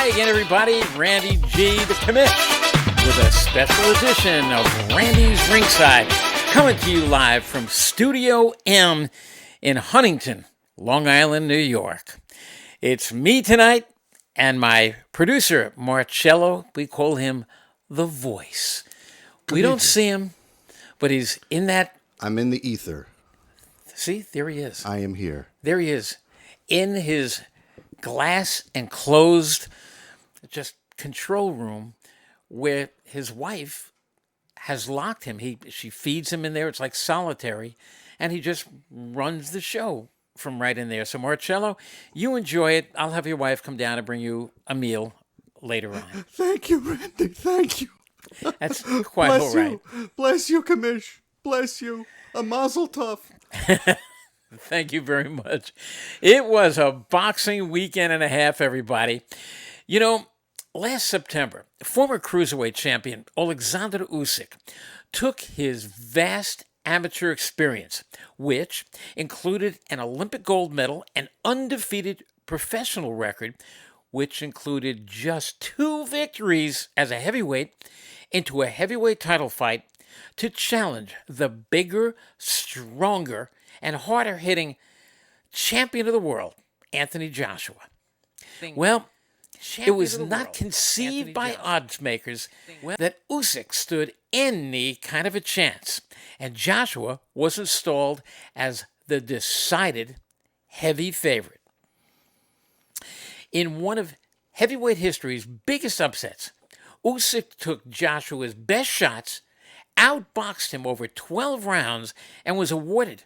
Hi again, everybody. Randy G, the commish, with a special edition of Randy's Ringside, coming to you live from Studio M in Huntington, Long Island, New York. It's me tonight and my producer, Marcello. We call him The Voice. We don't see him, but he's in that... I'm in the ether. See, there he is. I am here. There he is, in his glass enclosed just control room where his wife has locked him. She feeds him in there. It's like solitary, and he just runs the show from right in there. So Marcello, you enjoy it. I'll have your wife come down and bring you a meal later on. Thank you, Randy. Thank you. That's quite all right. Bless you, Commish. Bless you. A mazel tov. Thank you very much. It was a boxing weekend and a half, everybody. You know, last September, former cruiserweight champion Alexander Usyk took his vast amateur experience, which included an Olympic gold medal, an undefeated professional record, which included just 2 victories as a heavyweight, into a heavyweight title fight to challenge the bigger, stronger, and harder-hitting champion of the world, Anthony Joshua. Well, it was not conceived by odds makers that Usyk stood any kind of a chance, and Joshua was installed as the decided heavy favorite. In one of heavyweight history's biggest upsets, Usyk took Joshua's best shots, outboxed him over 12 rounds, and was awarded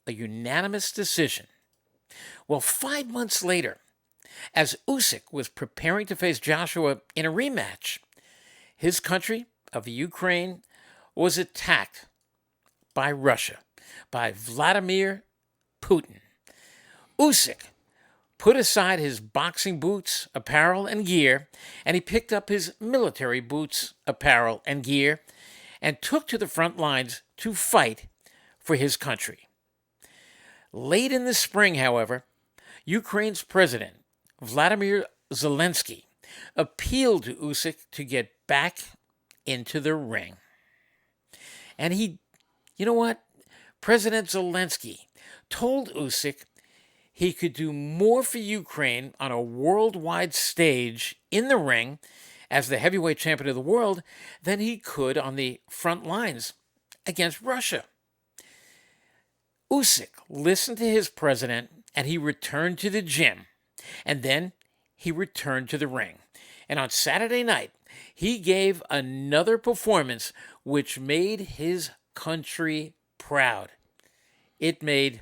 a unanimous decision. Well, 5 months later, as Usyk was preparing to face Joshua in a rematch, his country of Ukraine was attacked by Russia, by Vladimir Putin. Usyk put aside his boxing boots, apparel, and gear, and he picked up his military boots, apparel, and gear, and took to the front lines to fight for his country. Late in the spring, however, Ukraine's president, Vladimir Zelensky, appealed to Usyk to get back into the ring. And you know what? President Zelensky told Usyk he could do more for Ukraine on a worldwide stage in the ring as the heavyweight champion of the world than he could on the front lines against Russia. Usyk listened to his president, and he returned to the gym. And then he returned to the ring. And on Saturday night, he gave another performance which made his country proud. It made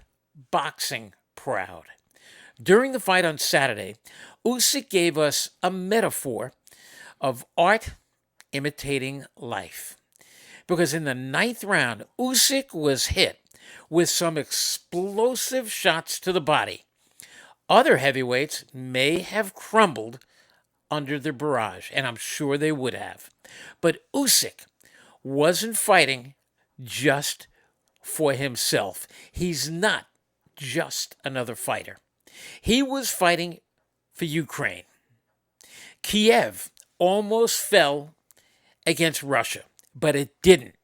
boxing proud. During the fight on Saturday, Usyk gave us a metaphor of art imitating life. Because in the 9th round, Usyk was hit with some explosive shots to the body. Other heavyweights may have crumbled under the barrage, and I'm sure they would have. But Usyk wasn't fighting just for himself. He's not just another fighter. He was fighting for Ukraine. Kiev almost fell against Russia, but it didn't.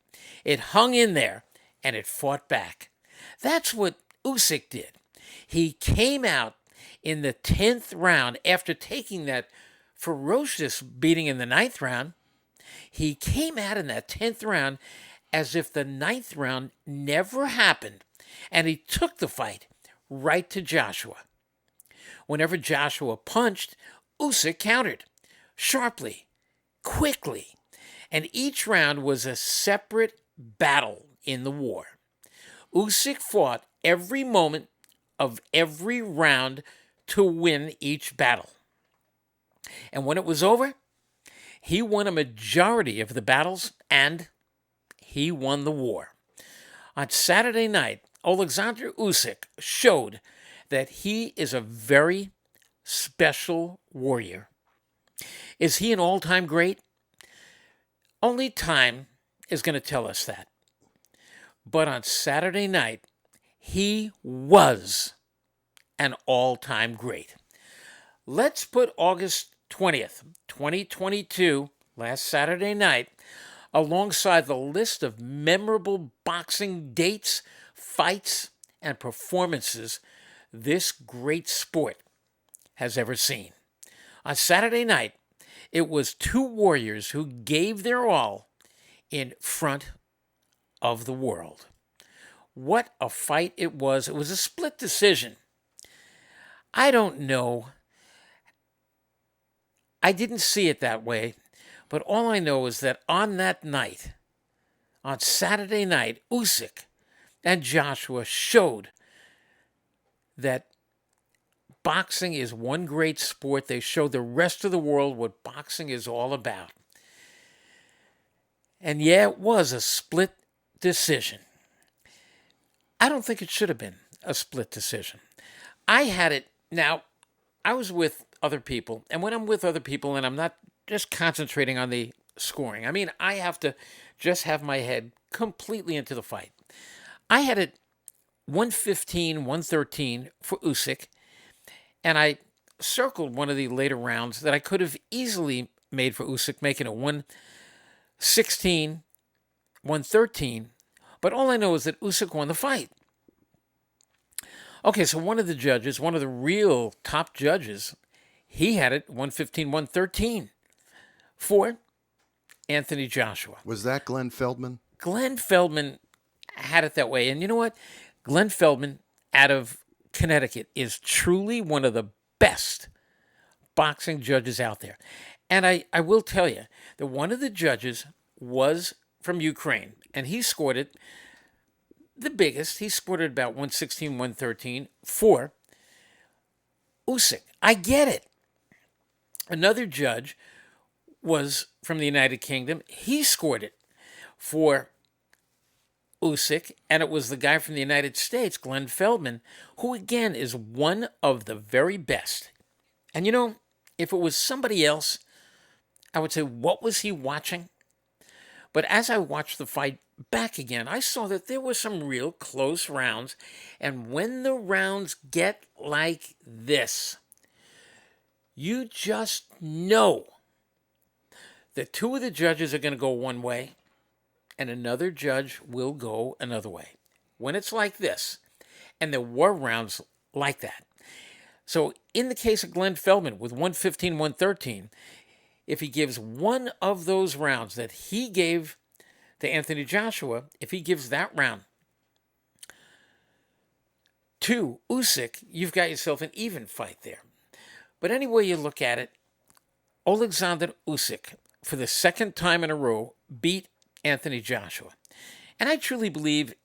It hung in there, and it fought back. That's what Usyk did. He came out in the 10th round after taking that ferocious beating in the 9th round. He came out in that 10th round as if the 9th round never happened, and he took the fight right to Joshua. Whenever Joshua punched, Usyk countered sharply, quickly, and each round was a separate battle in the war. Usyk fought every moment of every round to win each battle. And when it was over, he won a majority of the battles, and he won the war. On Saturday night, Alexander Usyk showed that he is a very special warrior. Is he an all-time great? Only time is going to tell us that. But on Saturday night, he was an all-time great. Let's put August 20th, 2022, last Saturday night, alongside the list of memorable boxing dates, fights, and performances this great sport has ever seen. On Saturday night, it was two warriors who gave their all in front of the world. What a fight it was. It was a split decision. I don't know. I didn't see it that way, but all I know is that on that night, on Saturday night, Usyk and Joshua showed that boxing is one great sport. They showed the rest of the world what boxing is all about. And yeah, it was a split decision. I don't think it should have been a split decision. I had it. Now, I was with other people, and when I'm with other people and I'm not just concentrating on the scoring, I mean, I have to just have my head completely into the fight. I had it 115, 113 for Usyk, and I circled one of the later rounds that I could have easily made for Usyk, making it 116, 113. But all I know is that Usyk won the fight. Okay, so one of the judges, one of the real top judges, he had it 115, 113 for Anthony Joshua. Was that Glenn Feldman? Glenn Feldman had it that way. And you know what? Glenn Feldman out of Connecticut is truly one of the best boxing judges out there. And I will tell you that one of the judges was from Ukraine, and he scored it the biggest. He scored it about 116, 113 for Usyk. I get it. Another judge was from the United Kingdom. He scored it for Usyk, and it was the guy from the United States, Glenn Feldman, who again is one of the very best. And you know, if it was somebody else, I would say, what was he watching? But as I watched the fight back again, I saw that there were some real close rounds. And when the rounds get like this, you just know that two of the judges are going to go one way and another judge will go another way. When it's like this, and there were rounds like that. So in the case of Glenn Feldman with 115, 113, if he gives one of those rounds that he gave to Anthony Joshua, if he gives that round to Usyk, you've got yourself an even fight there. But any way you look at it, Alexander Usyk, for the second time in a row, beat Anthony Joshua. And I truly believe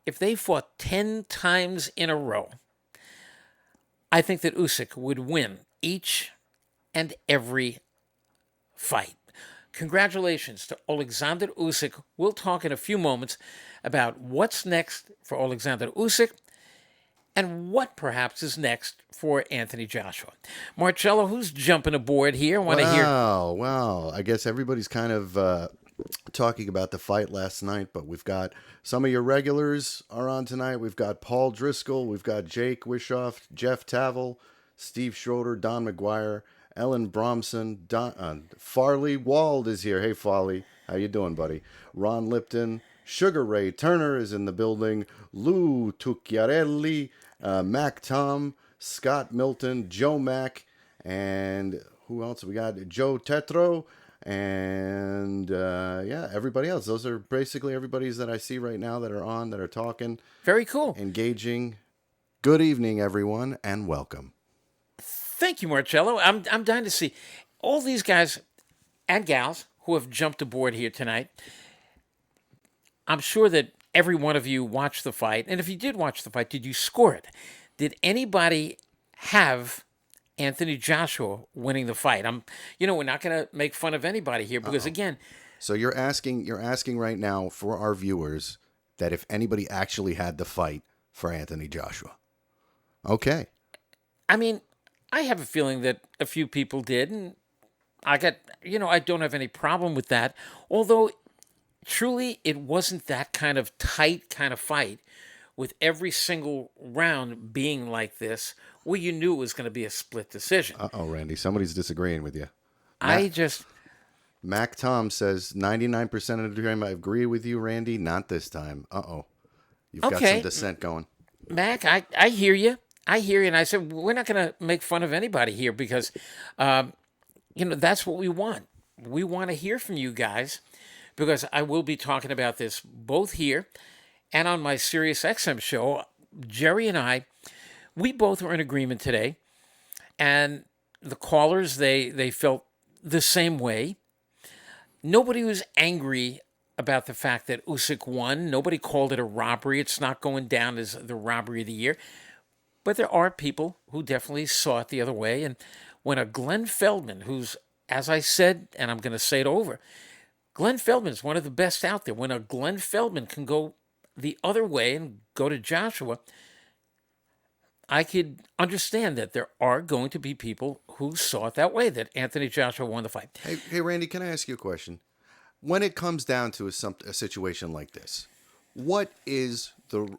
if they fought 10 times in a row, I think that Usyk would win each and every fight. Congratulations to Alexander Usyk. We'll talk in a few moments about what's next for Alexander Usyk and what perhaps is next for Anthony Joshua. Marcello, who's jumping aboard here? Wow. I guess everybody's kind of talking about the fight last night, but we've got some of your regulars are on tonight. We've got Paul Driscoll, we've got Jake Wishoff, Jeff Tavel, Steve Schroeder, Don McGuire, Ellen Bromson, Farley Wald is here. Hey, Farley. How you doing, buddy? Ron Lipton. Sugar Ray Turner is in the building. Lou Tucchiarelli. Mac Tom. Scott Milton. Joe Mack. And who else? We got Joe Tetro. And, everybody else. Those are basically everybody's that I see right now that are on, that are talking. Very cool. Engaging. Good evening, everyone, and welcome. Thank you, Marcello. I'm dying to see all these guys and gals who have jumped aboard here tonight. I'm sure that every one of you watched the fight. And if you did watch the fight, did you score it? Did anybody have Anthony Joshua winning the fight? We're not going to make fun of anybody here because, again... So you're asking right now for our viewers that if anybody actually had the fight for Anthony Joshua. Okay. I mean... I have a feeling that a few people did, and I don't have any problem with that. Although, truly, it wasn't that kind of tight kind of fight with every single round being like this well, you knew it was going to be a split decision. Uh-oh, Randy. Somebody's disagreeing with you. I Mac, just, Mac Tom says 99% of the time I agree with you, Randy. Not this time. Uh-oh. You've got some okay, dissent going. Mac, I hear you. I hear you. And I said, we're not going to make fun of anybody here because, that's what we want. We want to hear from you guys because I will be talking about this both here and on my Sirius XM show. Jerry and I, we both were in agreement today. And the callers, they felt the same way. Nobody was angry about the fact that Usyk won. Nobody called it a robbery. It's not going down as the robbery of the year. But there are people who definitely saw it the other way. And when a Glenn Feldman, who's, as I said, and I'm going to say it over, Glenn Feldman is one of the best out there. When a Glenn Feldman can go the other way and go to Joshua, I could understand that there are going to be people who saw it that way, that Anthony Joshua won the fight. Hey, Randy, can I ask you a question? When it comes down to a situation like this, what is the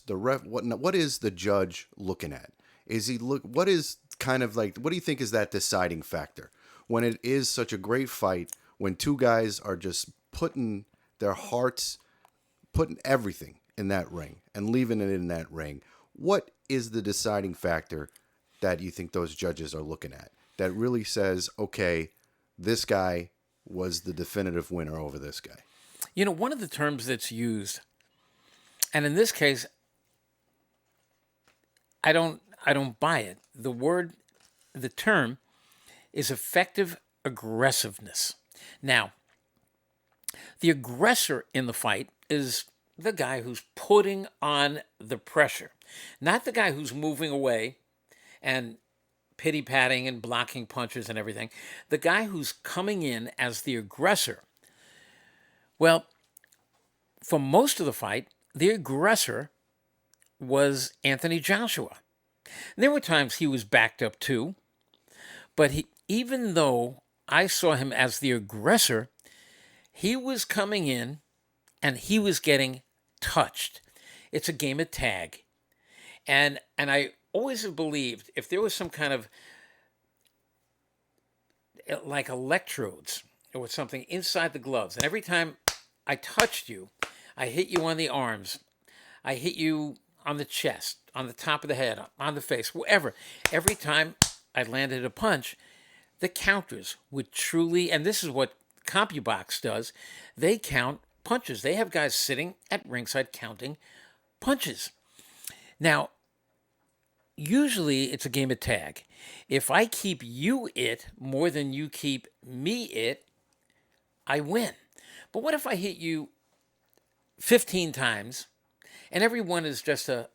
ref? What is the judge looking at? Is he look? What is kind of like? What do you think is that deciding factor when it is such a great fight? When two guys are just putting their hearts, putting everything in that ring and leaving it in that ring. What is the deciding factor that you think those judges are looking at that really says, okay, this guy was the definitive winner over this guy? One of the terms that's used, and in this case, I don't buy it. The term is effective aggressiveness. Now, the aggressor in the fight is the guy who's putting on the pressure, not the guy who's moving away and pity-patting and blocking punches and everything. The guy who's coming in as the aggressor. Well, for most of the fight, the aggressor was Anthony Joshua. And there were times he was backed up too, but even though I saw him as the aggressor, he was coming in and he was getting touched. It's a game of tag. And I always have believed if there was some kind of like electrodes or something inside the gloves, and every time I touched you, I hit you on the arms, I hit you on the chest, on the top of the head, on the face, wherever. Every time I landed a punch, the counters would truly, and this is what CompuBox does, they count punches. They have guys sitting at ringside counting punches. Now, usually it's a game of tag. If I keep you it more than you keep me it, I win. But what if I hit you 15 times and every one is just a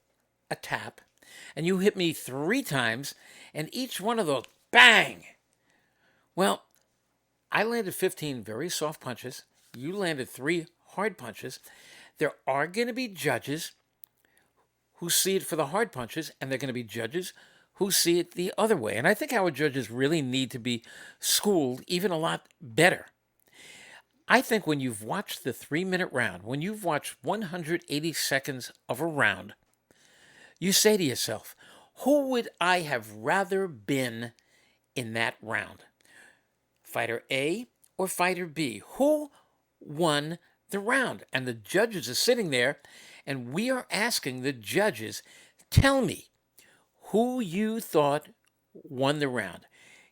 tap, and you hit me 3 times and each one of those, bang! Well, I landed 15 very soft punches. You landed 3 hard punches. There are going to be judges who see it for the hard punches, and they're going to be judges who see it the other way. And I think our judges really need to be schooled even a lot better. I think when you've watched the 3-minute round, when you've watched 180 seconds of a round, you say to yourself, who would I have rather been in that round? Fighter A or fighter B? Who won the round? And the judges are sitting there, and we are asking the judges, tell me who you thought won the round.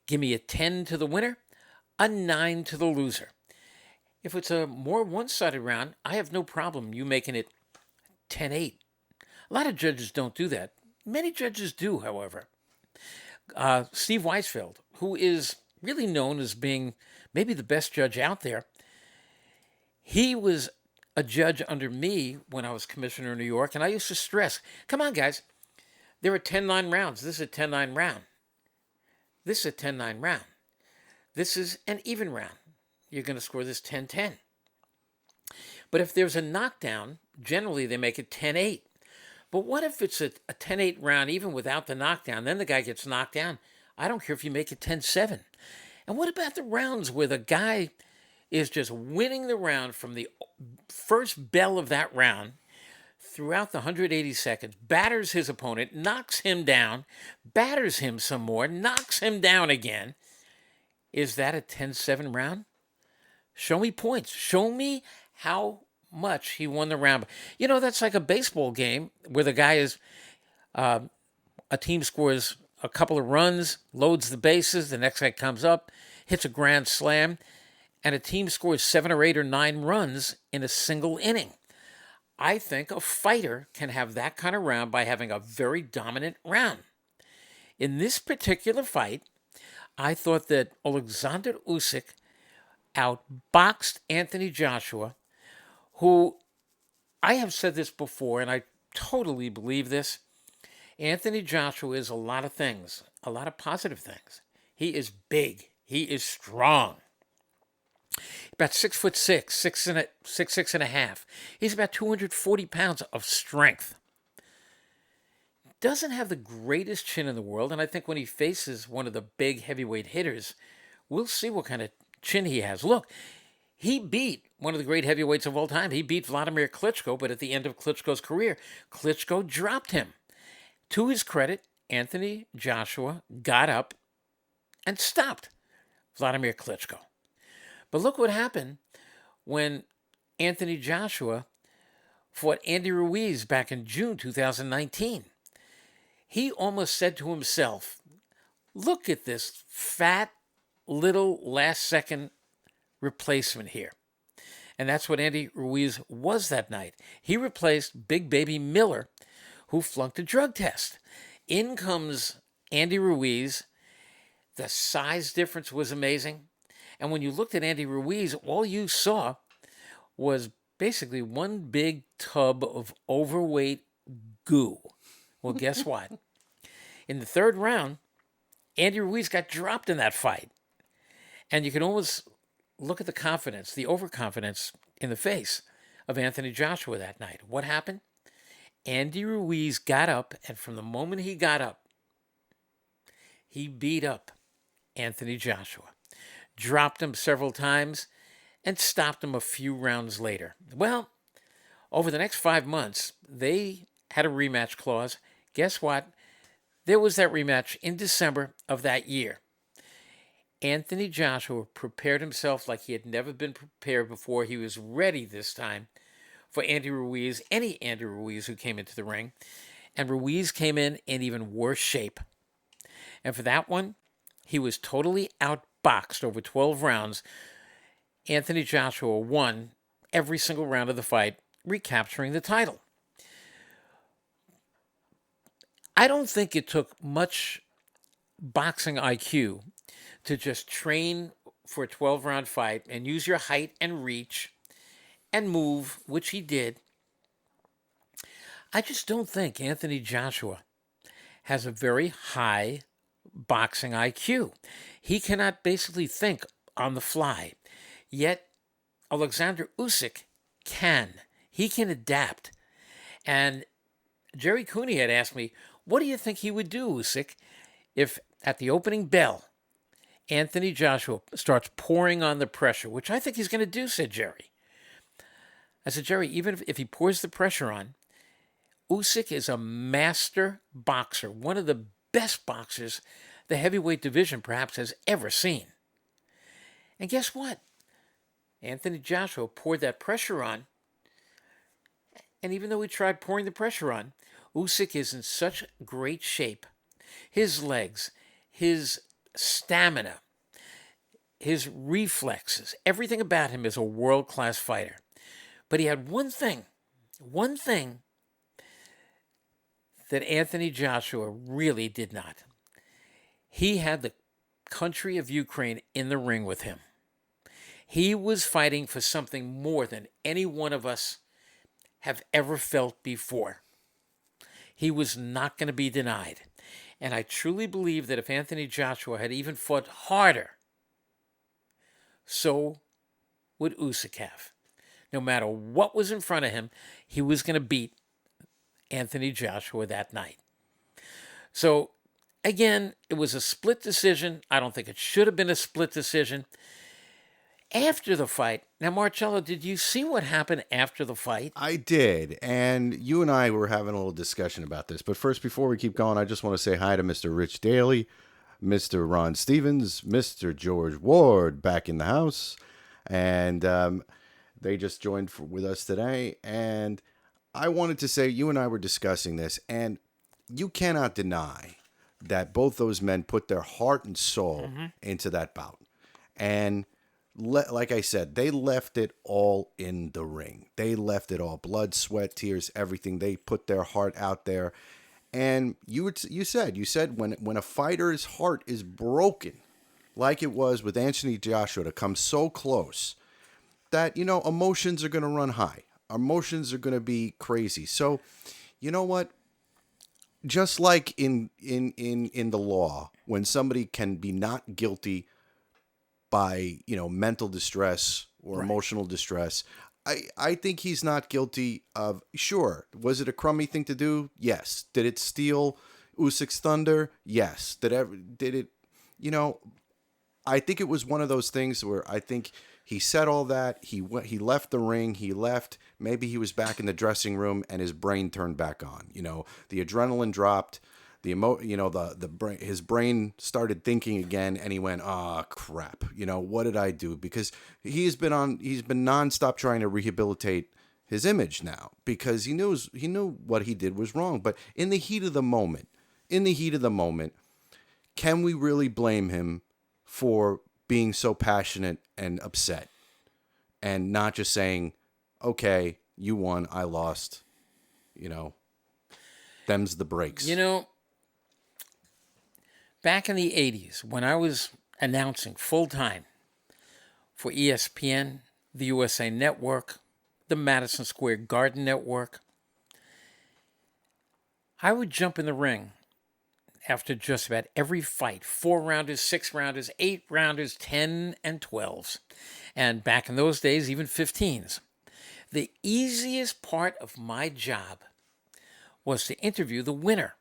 Give me a 10 to the winner, a 9 to the loser. If it's a more one-sided round, I have no problem you making it 10-8. A lot of judges don't do that. Many judges do, however. Steve Weisfeld, who is really known as being maybe the best judge out there, he was a judge under me when I was commissioner in New York, and I used to stress, come on, guys, there are 10-9 rounds. This is a 10-9 round. This is a 10-9 round. This is an even round. You're going to score this 10-10. But if there's a knockdown, generally they make it 10-8. But what if it's a 10-8 round even without the knockdown? Then the guy gets knocked down. I don't care if you make it 10-7. And what about the rounds where the guy is just winning the round from the first bell of that round throughout the 180 seconds, batters his opponent, knocks him down, batters him some more, knocks him down again. Is that a 10-7 round? Show me points. Show me how much he won the round. You know, that's like a baseball game where the guy is, a team scores a couple of runs, loads the bases, the next guy comes up, hits a grand slam, and a team scores 7 or 8 or 9 runs in a single inning. I think a fighter can have that kind of round by having a very dominant round. In this particular fight, I thought that Alexander Usyk outboxed Anthony Joshua, who, I have said this before, and I totally believe this. Anthony Joshua is a lot of things, a lot of positive things. He is big. He is strong. About 6'6", six and a half. He's about 240 pounds of strength. Doesn't have the greatest chin in the world, and I think when he faces one of the big heavyweight hitters, we'll see what kind of chin he has. Look, he beat one of the great heavyweights of all time. He beat Vladimir Klitschko, but at the end of Klitschko's career, Klitschko dropped him. To his credit, Anthony Joshua got up and stopped Vladimir Klitschko. But look what happened when Anthony Joshua fought Andy Ruiz back in June 2019. He almost said to himself, look at this fat little last-second replacement here. And that's what Andy Ruiz was that night. He replaced Big Baby Miller, who flunked a drug test. In comes Andy Ruiz. The size difference was amazing. And when you looked at Andy Ruiz, all you saw was basically one big tub of overweight goo. Well, guess what? In the third round, Andy Ruiz got dropped in that fight. And you can almost look at the confidence, the overconfidence in the face of Anthony Joshua that night. What happened? Andy Ruiz got up, and from the moment he got up, he beat up Anthony Joshua, dropped him several times, and stopped him a few rounds later. Well, over the next 5 months, they had a rematch clause. Guess what? There was that rematch in December of that year. Anthony Joshua prepared himself like he had never been prepared before. He was ready this time for Andy Ruiz, any Andy Ruiz who came into the ring. And Ruiz came in even worse shape. And for that one, he was totally outboxed over 12 rounds. Anthony Joshua won every single round of the fight, recapturing the title. I don't think it took much boxing IQ to just train for a 12-round fight and use your height and reach and move, which he did. I just don't think Anthony Joshua has a very high boxing IQ. He cannot basically think on the fly. Yet Alexander Usyk can. He can adapt. And Jerry Cooney had asked me, what do you think he would do, Usyk, if at the opening bell, Anthony Joshua starts pouring on the pressure, which I think he's going to do, said Jerry. I said, Jerry, even if he pours the pressure on, Usyk is a master boxer, one of the best boxers the heavyweight division perhaps has ever seen. And guess what? Anthony Joshua poured that pressure on, and even though he tried pouring the pressure on, Usyk is in such great shape. His legs, his stamina, his reflexes, everything about him is a world-class fighter. But he had one thing that Anthony Joshua really did not. He had the country of Ukraine in the ring with him. He was fighting for something more than any one of us have ever felt before. He was not going to be denied. And I truly believe that if Anthony Joshua had even fought harder, so would Usyk have. No matter what was in front of him, he was going to beat Anthony Joshua that night. So, again, it was a split decision. I don't think it should have been a split decision. after the fight. Now, Marcello, did you see what happened after the fight? I did, and you and I were having a little discussion about this. But first, before we keep going, I just want to say hi to Mr. Rich DAley, Mr. Ron Stevens, Mr. George Ward back in the house, and they just joined with us today. And I wanted to say, you and I were discussing this, and you cannot deny that both those men put their heart and soul into that bout. And like I said, they left it all in the ring. They left it all, blood, sweat, tears, everything. They put their heart out there. And you said when a fighter's heart is broken, like it was with Anthony Joshua, to come so close, that, emotions are going to run high. Emotions are going to be crazy. So, you know what? Just like in the law, when somebody can be not guilty by, mental distress or emotional distress, I think he's not guilty of, sure, was it a crummy thing to do? Yes. Did it steal Usyk's thunder? Yes. Did it, I think it was one of those things where I think he said all that, he left the ring, maybe he was back in the dressing room and his brain turned back on. The adrenaline dropped, his brain started thinking again, and he went, "Ah, crap. What did I do?" Because he's been nonstop trying to rehabilitate his image now, because he knew what he did was wrong. But in the heat of the moment, can we really blame him for being so passionate and upset, and not just saying, "Okay, you won, I lost. Them's the breaks." Back in the 80s, when I was announcing full-time for ESPN, the USA Network, the Madison Square Garden Network, I would jump in the ring after just about every fight, 4-rounders, 6-rounders, 8-rounders, 10 and 12s, and back in those days, even 15s. The easiest part of my job was to interview the winner.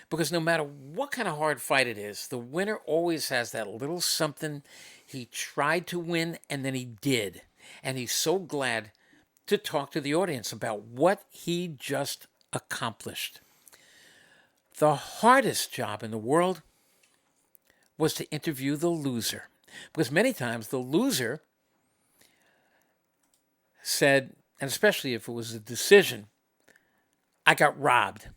Because no matter what kind of hard fight it is, the winner always has that little something he tried to win and then he did. And he's so glad to talk to the audience about what he just accomplished. The hardest job in the world was to interview the loser. Because many times the loser said, and especially if it was a decision, "I got robbed."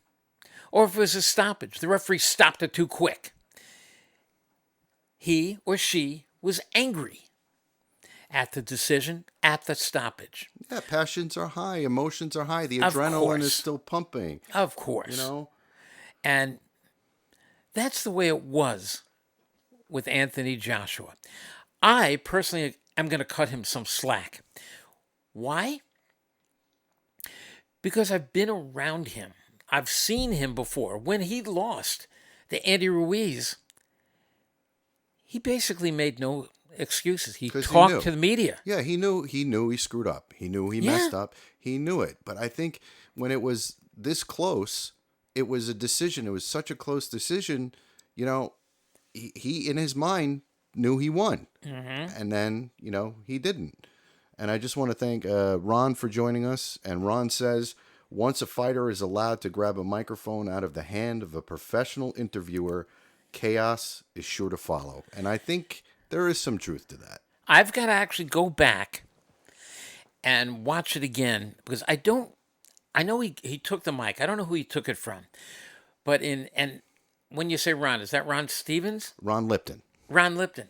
Or if it was a stoppage, the referee stopped it too quick. He or she was angry at the decision, at the stoppage. Yeah, passions are high, emotions are high, the Of adrenaline course. is still pumping. Of course. And that's the way it was with Anthony Joshua. I personally am going to cut him some slack. Why? Because I've been around him. I've seen him before. When he lost to Andy Ruiz, he basically made no excuses. He talked to the media. Yeah, he knew he screwed up. He knew he messed up. He knew it. But I think when it was this close, it was a decision. It was such a close decision. He in his mind knew he won. And then, he didn't. And I just want to thank Ron for joining us. And Ron says, once a fighter is allowed to grab a microphone out of the hand of a professional interviewer, chaos is sure to follow. And I think there is some truth to that. I've got to actually go back and watch it again, because I know he took the mic. I don't know who he took it from. But when you say Ron, is that Ron Stevens? Ron Lipton. Ron Lipton.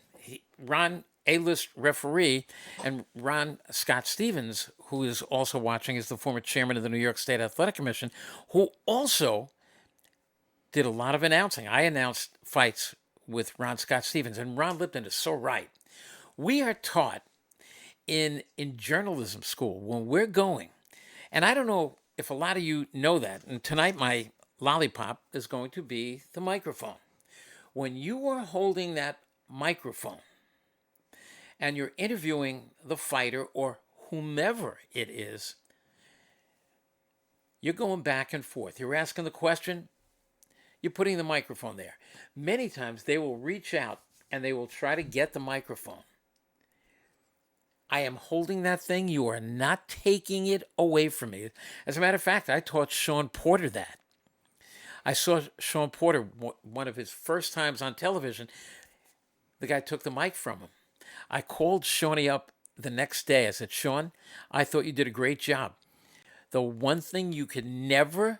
Ron, A-list referee, and Ron Scott Stevens, who is also watching, is the former chairman of the New York State Athletic Commission, who also did a lot of announcing. I announced fights with Ron Scott Stevens, and Ron Lipton is so right. We are taught in journalism school when we're going, and I don't know if a lot of you know that, and tonight my lollipop is going to be the microphone. When you are holding that microphone and you're interviewing the fighter or whomever it is, you're going back and forth. You're asking the question, you're putting the microphone there. Many times they will reach out and they will try to get the microphone. I am holding that thing. You are not taking it away from me. As a matter of fact, I taught Sean Porter that. I saw Sean Porter, one of his first times on television. The guy took the mic from him. I called Shawnee up the next day. I said, Sean, I thought you did a great job. The one thing you could never,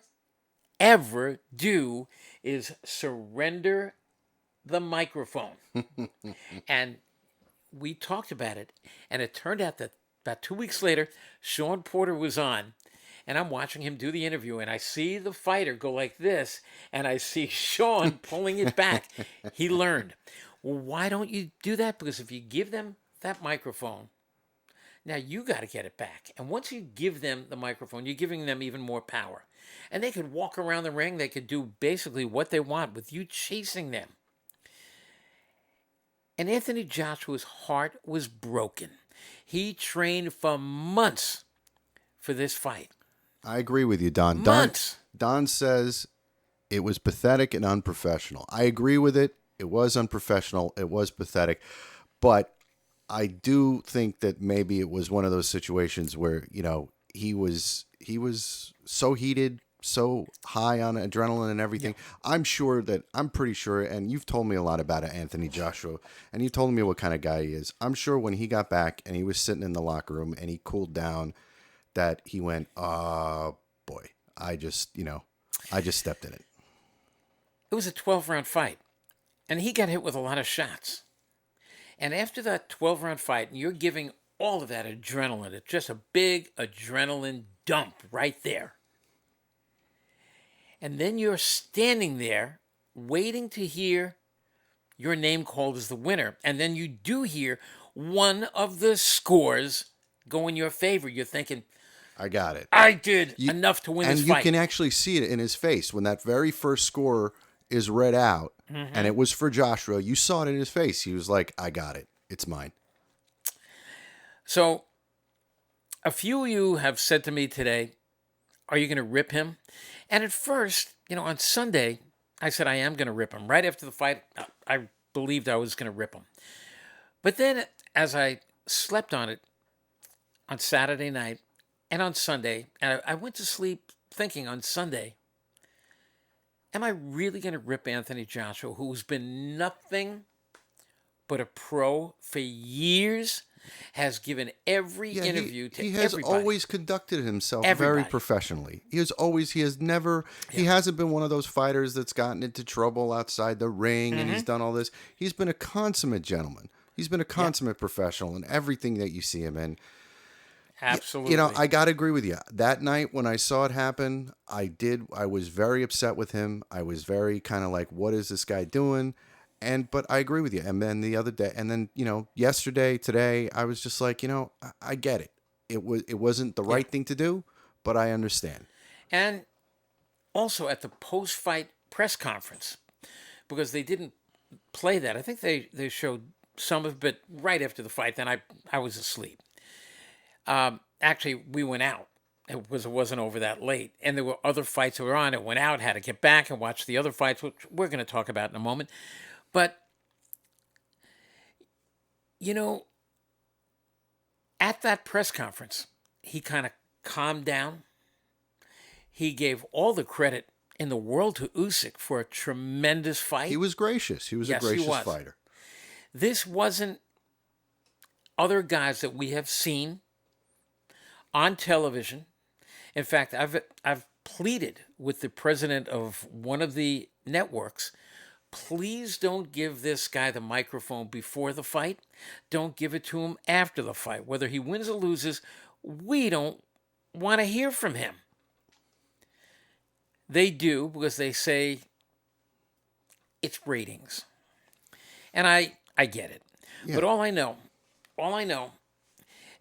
ever do is surrender the microphone. And we talked about it. And it turned out that about 2 weeks later, Sean Porter was on. And I'm watching him do the interview. And I see the fighter go like this. And I see Sean pulling it back. He learned. Well, why don't you do that? Because if you give them that microphone, now you got to get it back. And once you give them the microphone, you're giving them even more power. And they could walk around the ring. They could do basically what they want with you chasing them. And Anthony Joshua's heart was broken. He trained for months for this fight. I agree with you, Don. Months. Don says it was pathetic and unprofessional. I agree with it. It was unprofessional. It was pathetic. But I do think that maybe it was one of those situations where, he was so heated, so high on adrenaline and everything. Yeah. I'm pretty sure, and you've told me a lot about it, Anthony Joshua, and you told me what kind of guy he is. I'm sure when he got back and he was sitting in the locker room and he cooled down, that he went, oh boy, I just stepped in it. It was a 12-round fight, and he got hit with a lot of shots. And after that 12-round fight, and you're giving all of that adrenaline, it's just a big adrenaline dump right there. And then you're standing there waiting to hear your name called as the winner. And then you do hear one of the scores go in your favor. You're thinking, I got it. I did enough to win this fight. And you can actually see it in his face when that very first score is read out, and it was for Joshua. You saw it in his face. He was like, I got it. It's mine. So a few of you have said to me today, are you going to rip him? And at first, on Sunday, I said I am going to rip him. Right after the fight, I believed I was going to rip him. But then as I slept on it on Saturday night and on Sunday, and I went to sleep thinking on Sunday, am I really going to rip Anthony Joshua, who's been nothing but a pro for years, has given every interview to everybody. He has always conducted himself very professionally. He hasn't been one of those fighters that's gotten into trouble outside the ring and he's done all this. He's been a consummate gentleman. He's been a consummate professional in everything that you see him in. Absolutely. I got to agree with you. That night when I saw it happen, I was very upset with him. I was very kind of like, what is this guy doing? But I agree with you. And then the other day, and then, yesterday, today, I was just like, I get it. It wasn't the right thing to do, but I understand. And also at the post-fight press conference, because they didn't play that. I think they showed some of it right after the fight. Then I was asleep. Actually, we went out. It wasn't over that late. And there were other fights that were on. It went out, had to get back and watch the other fights, which we're going to talk about in a moment. But, at that press conference, he kind of calmed down. He gave all the credit in the world to Usyk for a tremendous fight. He was gracious. He was a gracious fighter. This wasn't other guys that we have seen on television. In fact, I've pleaded with the president of one of the networks, please don't give this guy the microphone before the fight. Don't give it to him after the fight. Whether he wins or loses, we don't want to hear from him. They do, because they say it's ratings. And I get it. Yeah. But all I know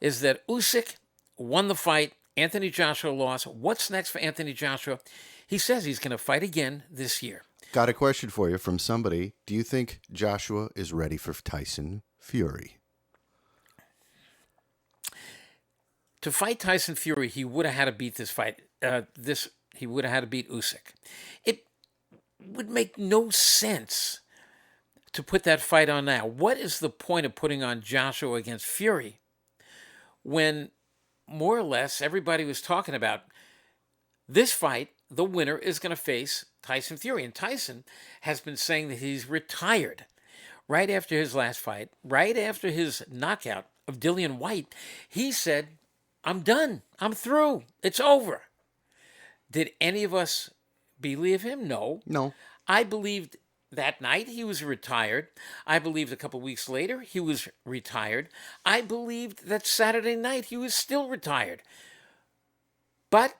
is that Usyk won the fight. Anthony Joshua lost. What's next for Anthony Joshua? He says he's going to fight again this year. Got a question for you from somebody. Do you think Joshua is ready for Tyson Fury? To fight Tyson Fury, he would have had to beat this fight. He would have had to beat Usyk. It would make no sense to put that fight on now. What is the point of putting on Joshua against Fury when more or less everybody was talking about this fight, the winner is going to face Tyson Fury. And Tyson has been saying that he's retired right after his last fight, right after his knockout of Dillian White. He said, I'm done. I'm through. It's over. Did any of us believe him? No. No. I believed that night he was retired. I believed a couple weeks later he was retired. I believed that Saturday night he was still retired. But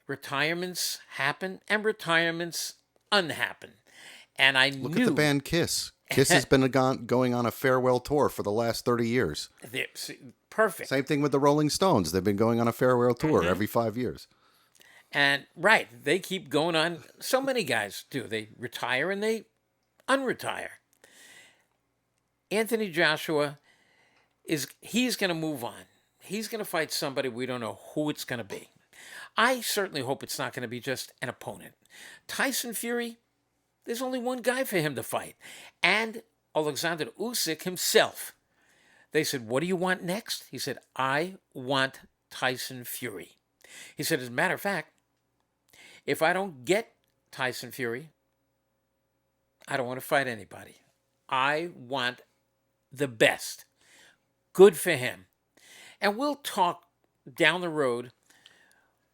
retirements happen and retirements unhappen. And I Look knew... at the band Kiss. Kiss has been going on a farewell tour for the last 30 years. Perfect. Same thing with the Rolling Stones. They've been going on a farewell tour every 5 years. And, right, they keep going on. So many guys do. They retire and they unretire. Anthony Joshua, he's going to move on. He's going to fight somebody. We don't know who it's going to be. I certainly hope it's not going to be just an opponent. Tyson Fury, there's only one guy for him to fight. And Alexander Usyk himself. They said, what do you want next? He said, I want Tyson Fury. He said, as a matter of fact, if I don't get Tyson Fury, I don't want to fight anybody. I want the best. Good for him. And we'll talk down the road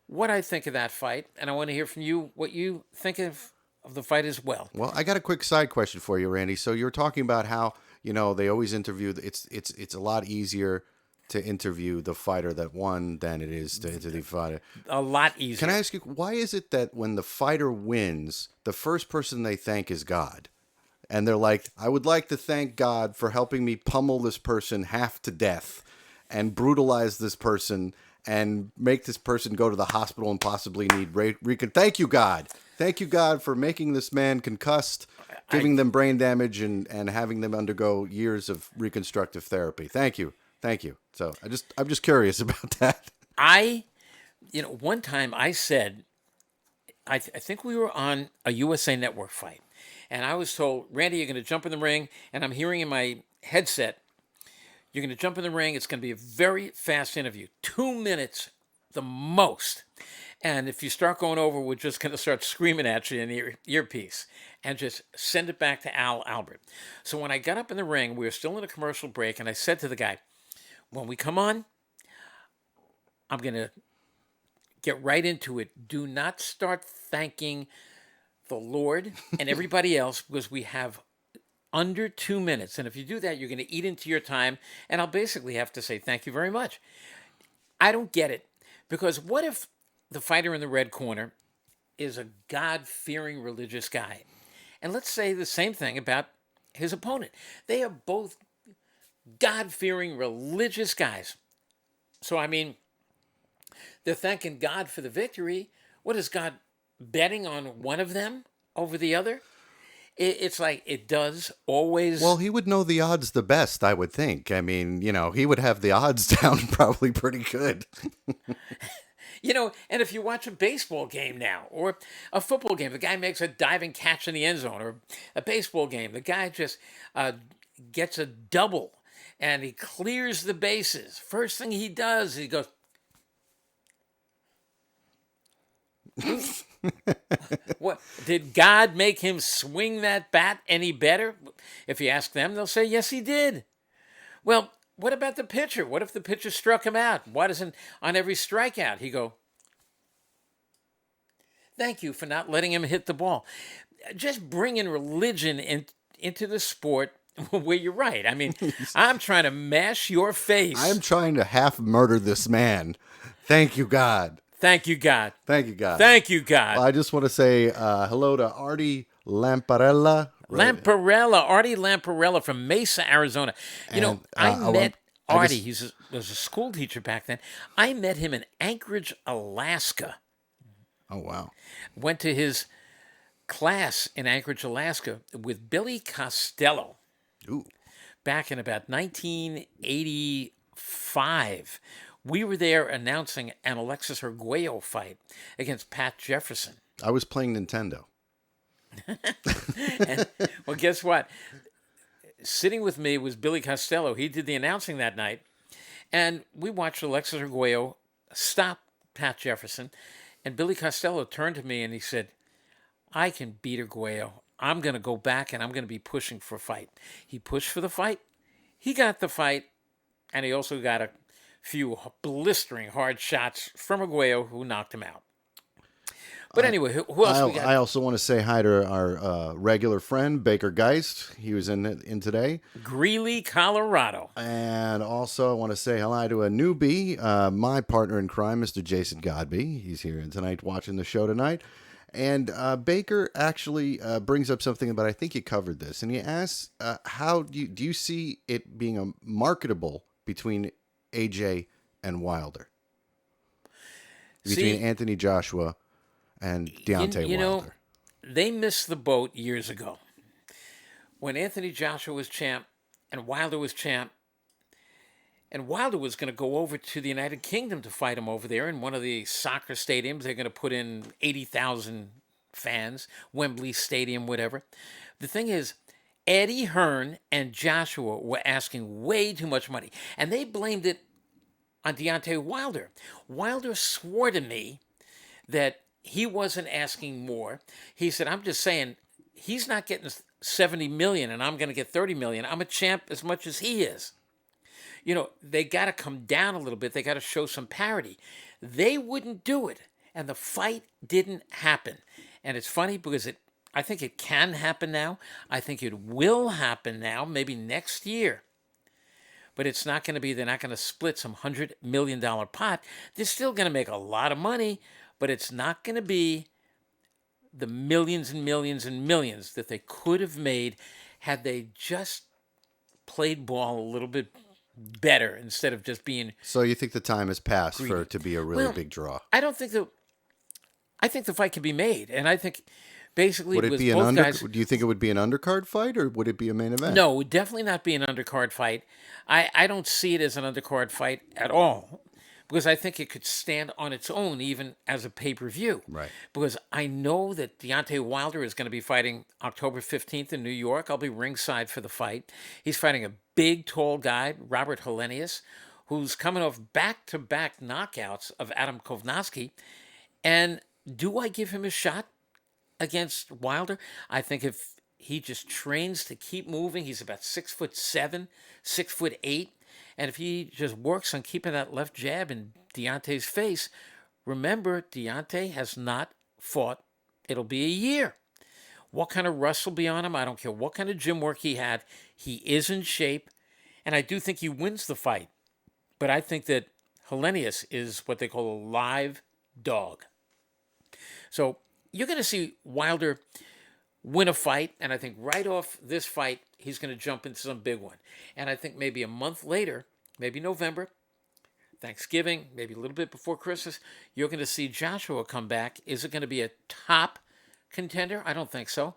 what I think of that fight. And I want to hear from you what you think of the fight as well. Well, I got a quick side question for you, Randy. So you're talking about how, they always interview, it's a lot easier to interview the fighter that won than it is to interview the fighter. A lot easier. Can I ask you, why is it that when the fighter wins, the first person they thank is God? And they're like, I would like to thank God for helping me pummel this person half to death and brutalize this person and make this person go to the hospital and possibly need Thank you, God. Thank you, God, for making this man concussed, giving them brain damage and having them undergo years of reconstructive therapy. Thank you. Thank you. So I'm just curious about that. One time I said, I think we were on a USA Network fight, and I was told, Randy, you're going to jump in the ring, and I'm hearing in my headset, you're going to jump in the ring. It's going to be a very fast interview, 2 minutes the most. And if you start going over, we're just going to start screaming at you in the earpiece and just send it back to Al Albert. So when I got up in the ring, we were still in a commercial break, and I said to the guy, when we come on, I'm going to get right into it. Do not start thanking the Lord and everybody else because we have under 2 minutes. And if you do that, you're going to eat into your time, and I'll basically have to say thank you very much. I don't get it, because what if the fighter in the red corner is a God-fearing religious guy? And let's say the same thing about his opponent. They are both God-fearing religious guys. So, I mean, they're thanking God for the victory. What is God betting on one of them over the other? It's like it does always. Well, he would know the odds the best, I would think. I mean, he would have the odds down probably pretty good. And if you watch a baseball game now or a football game, the guy makes a diving catch in the end zone, or a baseball game, the guy just gets a double and he clears the bases. First thing he does, he goes, what? Did God make him swing that bat any better? If you ask them, they'll say, yes, he did. Well, what about the pitcher? What if the pitcher struck him out? Why doesn't on every strikeout he go, thank you for not letting him hit the ball? Just bringing religion into the sport where you're right. I mean, I'm trying to mash your face. I'm trying to half murder this man. Thank you, God. Thank you, God. Thank you, God. Thank you, God. Well, I just want to say hello to Artie Lamparella. Artie Lamparella from Mesa, Arizona. I met Artie. He was a school teacher back then. I met him in Anchorage, Alaska. Oh, wow. Went to his class in Anchorage, Alaska with Billy Costello. Ooh. Back in about 1985. We were there announcing an Alexis Arguello fight against Pat Jefferson. I was playing Nintendo. Well, guess what? Sitting with me was Billy Costello. He did the announcing that night. And we watched Alexis Arguello stop Pat Jefferson. And Billy Costello turned to me and he said, I can beat Arguello. I'm going to go back and I'm going to be pushing for a fight. He pushed for the fight. He got the fight. And he also got a few blistering hard shots from Arguello, who knocked him out. But anyway, who else we got? I also want to say hi to our regular friend, Baker Geist. He was in today. Greeley, Colorado. And also I want to say hello to a newbie, my partner in crime, Mr. Jason Godby. He's here tonight watching the show tonight. And Baker actually brings up something, but I think you covered this. And he asks, how do you see it being a marketable between AJ and Wilder? Between Anthony Joshua and Deontay you know, Wilder. They missed the boat years ago. When Anthony Joshua was champ and Wilder was champ, and Wilder was going to go over to the United Kingdom to fight him over there in one of the soccer stadiums. They're going to put in 80,000 fans, Wembley Stadium, whatever. The thing is, Eddie Hearn and Joshua were asking way too much money, and they blamed it on Deontay Wilder. Wilder swore to me that he wasn't asking more. He said, I'm just saying, he's not getting 70 million and I'm going to get 30 million. I'm a champ as much as he is. You know, they got to come down a little bit. They got to show some parity. They wouldn't do it. And the fight didn't happen. And it's funny because I think it can happen now. I think it will happen now, maybe next year. But it's not going to be, they're not going to split some $100 million pot. They're still going to make a lot of money, but it's not going to be the millions and millions and millions that they could have made had they just played ball a little bit better instead of just being. So you think the time has passed greedy. for it to be a really big draw? I think the fight can be made, and I think basically would it be both guys. Do you think it would be an undercard fight or would it be a main event? No, it would definitely not be an undercard fight. I don't see it as an undercard fight at all. Because I think it could stand on its own even as a pay-per-view. Right. Because I know that Deontay Wilder is going to be fighting October 15th in New York. I'll be ringside for the fight. He's fighting a big, tall guy, Robert Helenius, who's coming off back-to-back knockouts of Adam Kovnowski. And do I give him a shot against Wilder? I think if he just trains to keep moving, he's about 6'7", 6'8". And if he just works on keeping that left jab in Deontay's face, remember, Deontay has not fought. It'll be a year. What kind of rust will be on him? I don't care what kind of gym work he had. He is in shape, and I do think he wins the fight. But I think that Helenius is what they call a live dog. So you're going to see Wilder win a fight, and I think right off this fight, he's going to jump into some big one. And I think maybe a month later, maybe November, Thanksgiving, maybe a little bit before Christmas, you're going to see Joshua come back. Is it going to be a top contender? I don't think so.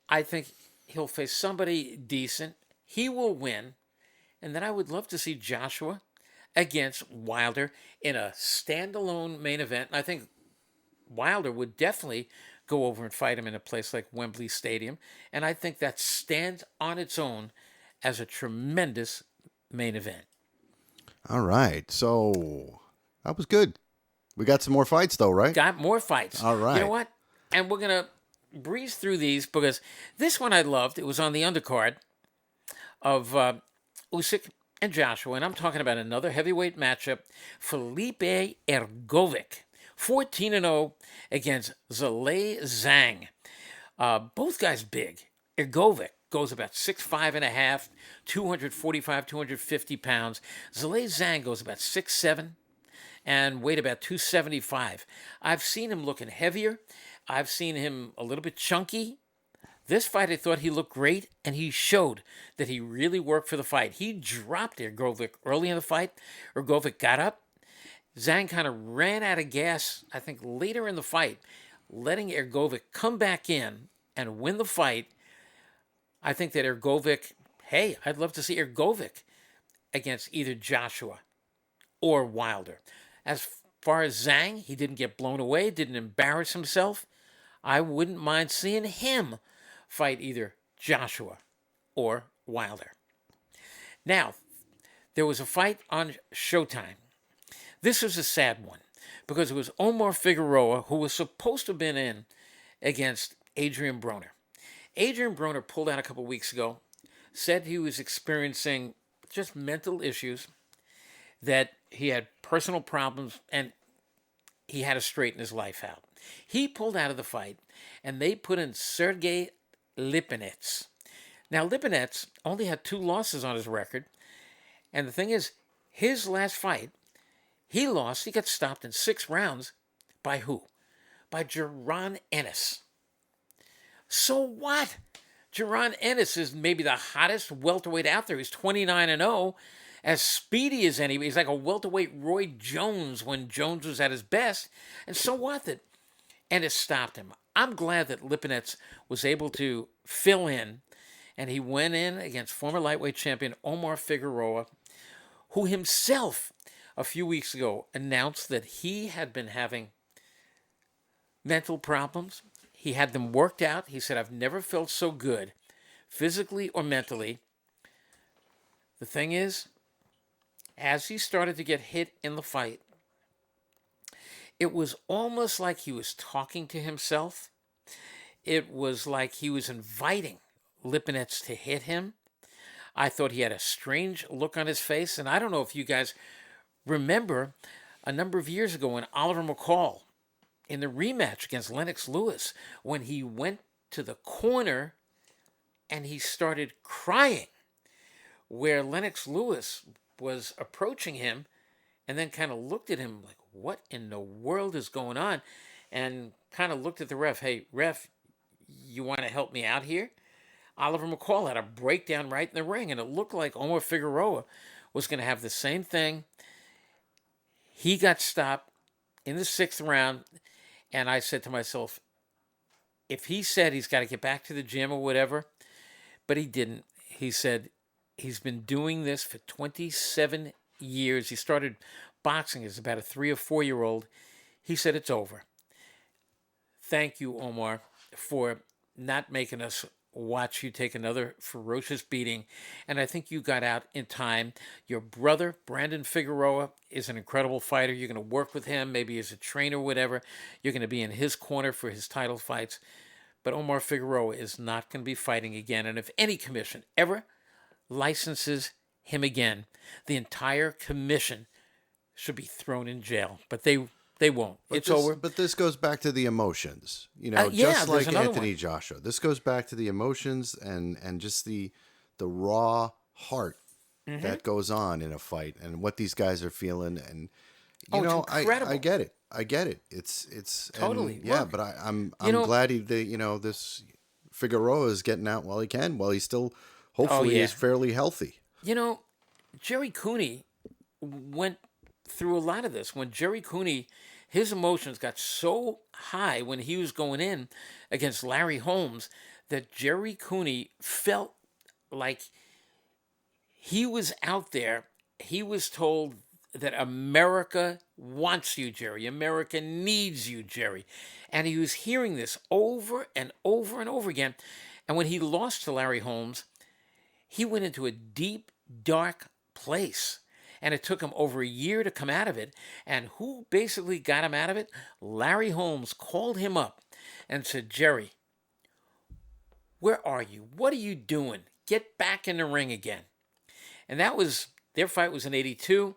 I think he'll face somebody decent. He will win. And then I would love to see Joshua against Wilder in a standalone main event. And I think Wilder would definitely go over and fight him in a place like Wembley Stadium. And I think that stands on its own as a tremendous main event. All right. So that was good. We got some more fights, though, right? Got more fights. All right. You know what? And we're going to breeze through these because this one I loved. It was on the undercard of Usyk and Joshua. And I'm talking about another heavyweight matchup. Felipe Ergovic. 14-0 against Zhang. Both guys big. Ergovic goes about 6'5.5", 245, 250 pounds. Zhang goes about 6'7", and weighed about 275. I've seen him looking heavier. I've seen him a little bit chunky. This fight, I thought he looked great, and he showed that he really worked for the fight. He dropped Ergovic early in the fight. Ergovic got up. Zhang kind of ran out of gas, I think, later in the fight, letting Ergovic come back in and win the fight. I think that Ergovic, hey, I'd love to see Ergovic against either Joshua or Wilder. As far as Zhang, he didn't get blown away, didn't embarrass himself. I wouldn't mind seeing him fight either Joshua or Wilder. Now, there was a fight on Showtime. This was a sad one because it was Omar Figueroa who was supposed to have been in against Adrian Broner. Adrian Broner pulled out a couple weeks ago, said he was experiencing just mental issues, that he had personal problems, and he had to straighten his life out. He pulled out of the fight, and they put in Sergey Lipinets. Now, Lipinets only had 2 losses on his record, and the thing is, his last fight, he lost. He got stopped in 6 rounds by who? By Jaron Ennis. So what? Jaron Ennis is maybe the hottest welterweight out there. He's 29-0, as speedy as any. He's like a welterweight Roy Jones when Jones was at his best. And so what that Ennis stopped him? I'm glad that Lipinets was able to fill in, and he went in against former lightweight champion Omar Figueroa, who himself a few weeks ago announced that he had been having mental problems. He had them worked out. He said, I've never felt so good, physically or mentally. The thing is, as he started to get hit in the fight, it was almost like he was talking to himself. It was like he was inviting Lipinets to hit him. I thought he had a strange look on his face, and I don't know if you guys remember a number of years ago when Oliver McCall, in the rematch against Lennox Lewis, when he went to the corner and he started crying, where Lennox Lewis was approaching him and then kind of looked at him like, what in the world is going on? And kind of looked at the ref. Hey, ref, you want to help me out here? Oliver McCall had a breakdown right in the ring, and it looked like Omar Figueroa was going to have the same thing. He got stopped in the 6th round, and I said to myself, if he said he's got to get back to the gym or whatever, but he didn't. He said he's been doing this for 27 years. He started boxing as about a 3 or 4-year-old. He said it's over. Thank you, Omar, for not making us watch you take another ferocious beating. And I think you got out in time. Your brother, Brandon Figueroa, is an incredible fighter. You're going to work with him, maybe as a trainer, whatever. You're going to be in his corner for his title fights. But Omar Figueroa is not going to be fighting again. And if any commission ever licenses him again, the entire commission should be thrown in jail. But they won't. It's over. But this goes back to the emotions, Yeah, just like there's another Anthony one. Joshua. This goes back to the emotions and just the raw heart that goes on in a fight and what these guys are feeling. And It's incredible. I get it. I get it. It's Totally. yeah. Look, But I'm know- glad this Figueroa is getting out while he can, while he still hopefully yeah. is fairly healthy. Jerry Cooney went through a lot of this. When Jerry Cooney, his emotions got so high when he was going in against Larry Holmes that Jerry Cooney felt like he was out there. He was told that America wants you, Jerry. America needs you, Jerry. And he was hearing this over and over and over again. And when he lost to Larry Holmes, he went into a deep, dark place. And it took him over a year to come out of it. And who basically got him out of it? Larry Holmes called him up and said, Jerry, where are you? What are you doing? Get back in the ring again. And their fight was in 82.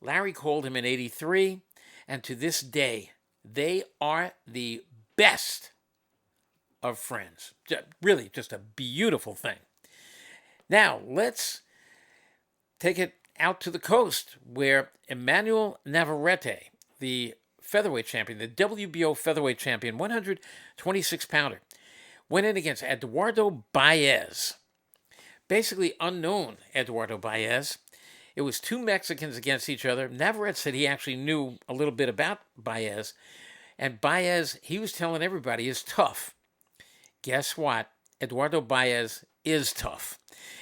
Larry called him in 83. And to this day, they are the best of friends. Really, just a beautiful thing. Now, let's take it out to the coast, where Emmanuel Navarette, the featherweight champion, the WBO featherweight champion, 126-pounder, went in against Eduardo Baez. Basically unknown Eduardo Baez. It was 2 Mexicans against each other. Navarette said he actually knew a little bit about Baez. And Baez, he was telling everybody, is tough. Guess what? Eduardo Baez is tough.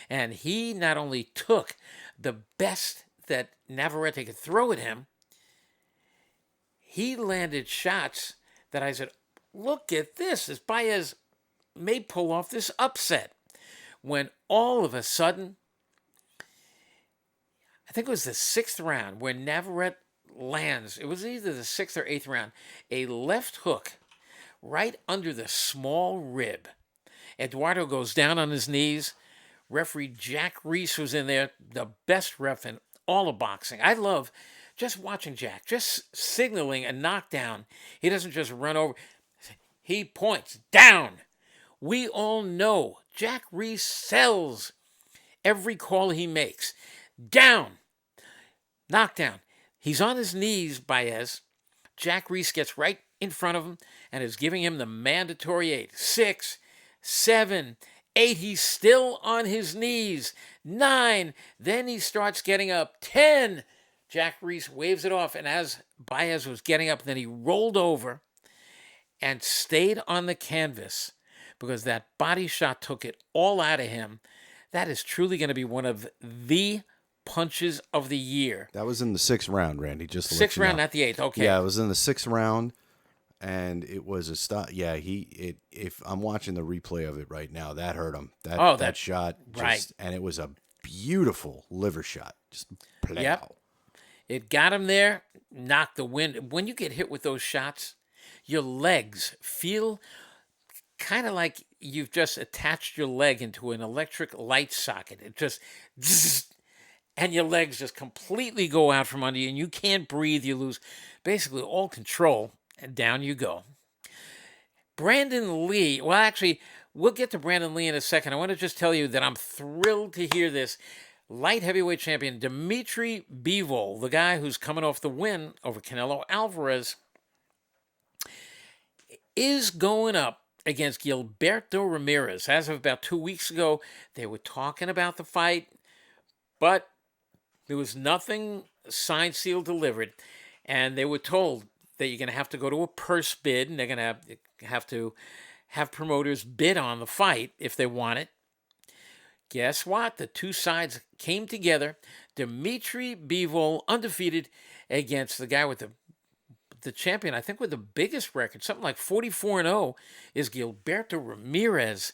And he not only took the best that Navarrete could throw at him, he landed shots that I said, look at this. This Baez may pull off this upset. When all of a sudden, I think it was the sixth round where Navarette lands. It was either the sixth or eighth round. A left hook right under the small rib. Eduardo goes down on his knees. Referee Jack Reese was in there, the best ref in all of boxing. I love just watching Jack, just signaling a knockdown. He doesn't just run over. He points down. We all know Jack Reese sells every call he makes. Down. Knockdown. He's on his knees, Baez. Jack Reese gets right in front of him and is giving him the mandatory 8. 6, 7, 8. He's still on his knees. 9. Then he starts getting up. 10. Jack Reese waves it off. And as Baez was getting up, then he rolled over and stayed on the canvas because that body shot took it all out of him. That is truly going to be one of the punches of the year. That was in the 6th round, Randy. Just to let Sixth you round, know. not the 8th. Okay. Yeah, it was in the 6th round, and it was a stop. Yeah, if I'm watching the replay of it right now, that hurt him. That shot, just, right. And it was a beautiful liver shot. Just plow. Yep. It got him there, knocked the wind. When you get hit with those shots, your legs feel kind of like you've just attached your leg into an electric light socket. It just, and your legs just completely go out from under you, and you can't breathe. You lose basically all control, and down you go. Brandon Lee, well, actually, we'll get to Brandon Lee in a second. I want to just tell you that I'm thrilled to hear this. Light heavyweight champion Dimitri Bivol, the guy who's coming off the win over Canelo Alvarez, is going up against Gilberto Ramirez. As of about 2 weeks ago, they were talking about the fight, but there was nothing signed, sealed, delivered, and they were told that you're going to have to go to a purse bid, and they're going to have promoters bid on the fight if they want it. Guess what? The two sides came together. Dimitri Bivol, undefeated, against the guy with the champion, I think with the biggest record, something like 44-0, is Gilberto Ramirez.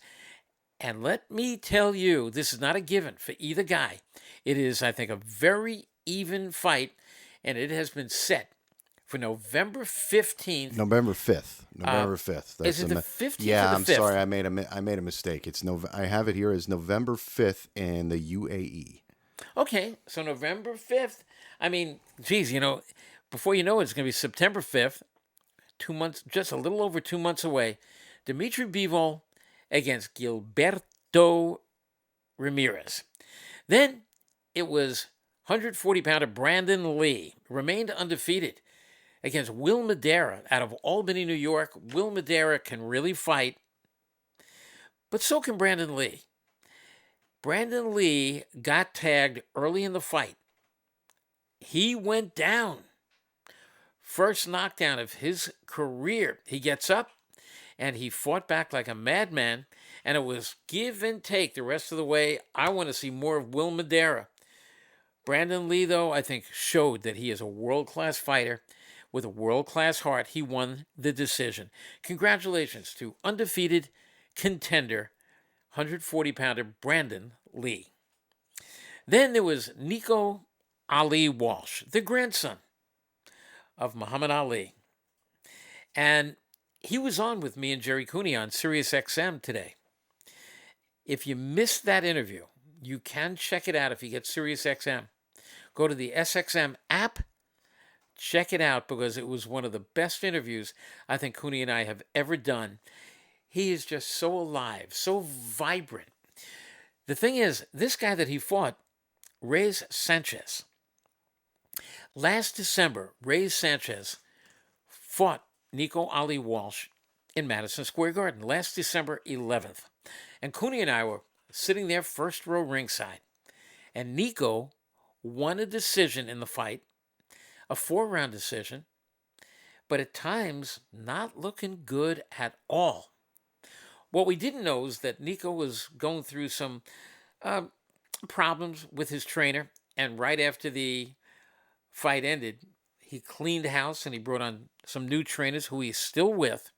And let me tell you, this is not a given for either guy. It is, I think, a very even fight, and it has been set for November 15th. November 5th. November 5th. Is it the 15th Yeah, or the 5th? I'm sorry. I made a mistake. I have it here as November 5th in the UAE. Okay, so November 5th. I mean, geez, before you know it, it's going to be September 5th. 2 months, just a little over 2 months away. Dimitri Bivol against Gilberto Ramirez. Then it was 140-pounder Brandon Lee, remained undefeated, against Will Madera out of Albany, New York. Will Madera can really fight, but so can Brandon Lee. Brandon Lee got tagged early in the fight. He went down. First knockdown of his career. He gets up, and he fought back like a madman, and it was give and take the rest of the way. I want to see more of Will Madera. Brandon Lee, though, I think showed that he is a world-class fighter with a world-class heart. He won the decision. Congratulations to undefeated contender, 140-pounder Brandon Lee. Then there was Nico Ali Walsh, the grandson of Muhammad Ali. And he was on with me and Jerry Cooney on Sirius XM today. If you missed that interview, you can check it out if you get Sirius XM. Go to the SXM app, check it out, because it was one of the best interviews I think Cooney and I have ever done. He is just so alive, so vibrant. The thing is, this guy that he fought, Reyes Sanchez. Last December, Reyes Sanchez fought Nico Ali Walsh in Madison Square Garden, last December 11th. And Cooney and I were sitting there first row ringside. And Nico won a decision in the fight, a 4-round decision, but at times not looking good at all. What we didn't know is that Nico was going through some problems with his trainer, and right after the fight ended, he cleaned house and he brought on some new trainers who he's still with,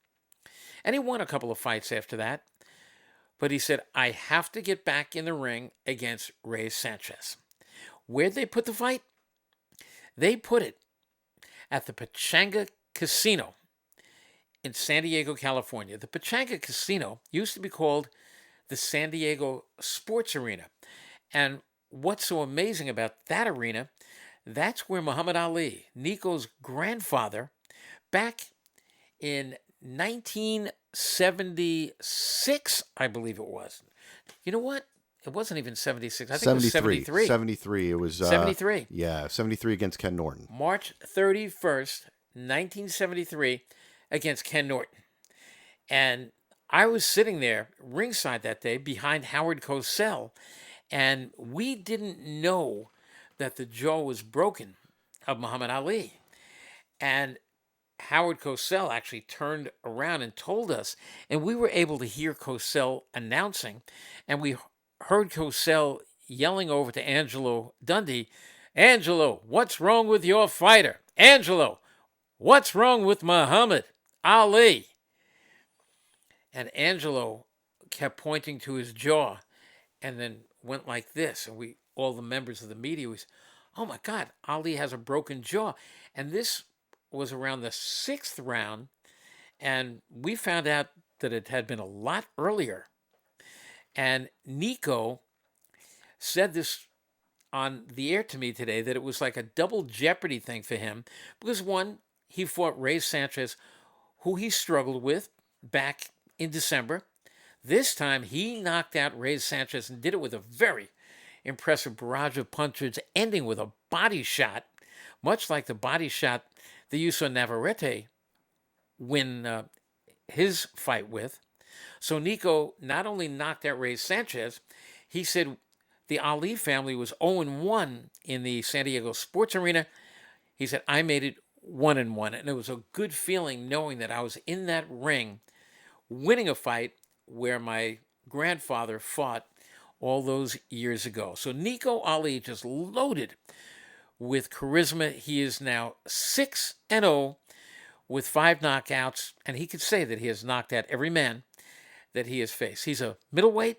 and he won a couple of fights after that. But he said, I have to get back in the ring against Reyes Sanchez. Where'd they put the fight? They put it at the Pachanga Casino in San Diego, California. The Pachanga Casino used to be called the San Diego Sports Arena. And what's so amazing about that arena, that's where Muhammad Ali, Nico's grandfather, back in 1976, I believe it was. You know what? It wasn't even 76. I think it was 73. 73. It was 73. Yeah, 73 against Ken Norton. March 31st, 1973, against Ken Norton. And I was sitting there ringside that day behind Howard Cosell, and we didn't know that the jaw was broken of Muhammad Ali. And Howard Cosell actually turned around and told us, and we were able to hear Cosell announcing, and we heard Cosell yelling over to Angelo Dundee, "Angelo, what's wrong with your fighter? Angelo, what's wrong with Muhammad Ali?" And Angelo kept pointing to his jaw and then went like this. And we, all the members of the media, was, "Oh my God, Ali has a broken jaw." And this was around the 6th round. And we found out that it had been a lot earlier. And Nico said this on the air to me today, that it was like a double jeopardy thing for him. Because one, he fought Ray Sanchez, who he struggled with back in December. This time he knocked out Ray Sanchez and did it with a very impressive barrage of punches, ending with a body shot, much like the body shot that you saw Navarette win his fight with. So Nico not only knocked out Ray Sanchez, he said the Ali family was 0-1 in the San Diego Sports Arena. He said, I made it 1-1. And it was a good feeling knowing that I was in that ring winning a fight where my grandfather fought all those years ago. So Nico Ali just loaded with charisma. He is now 6-0 with 5 knockouts, and he could say that he has knocked out every man that he has faced. He's a middleweight.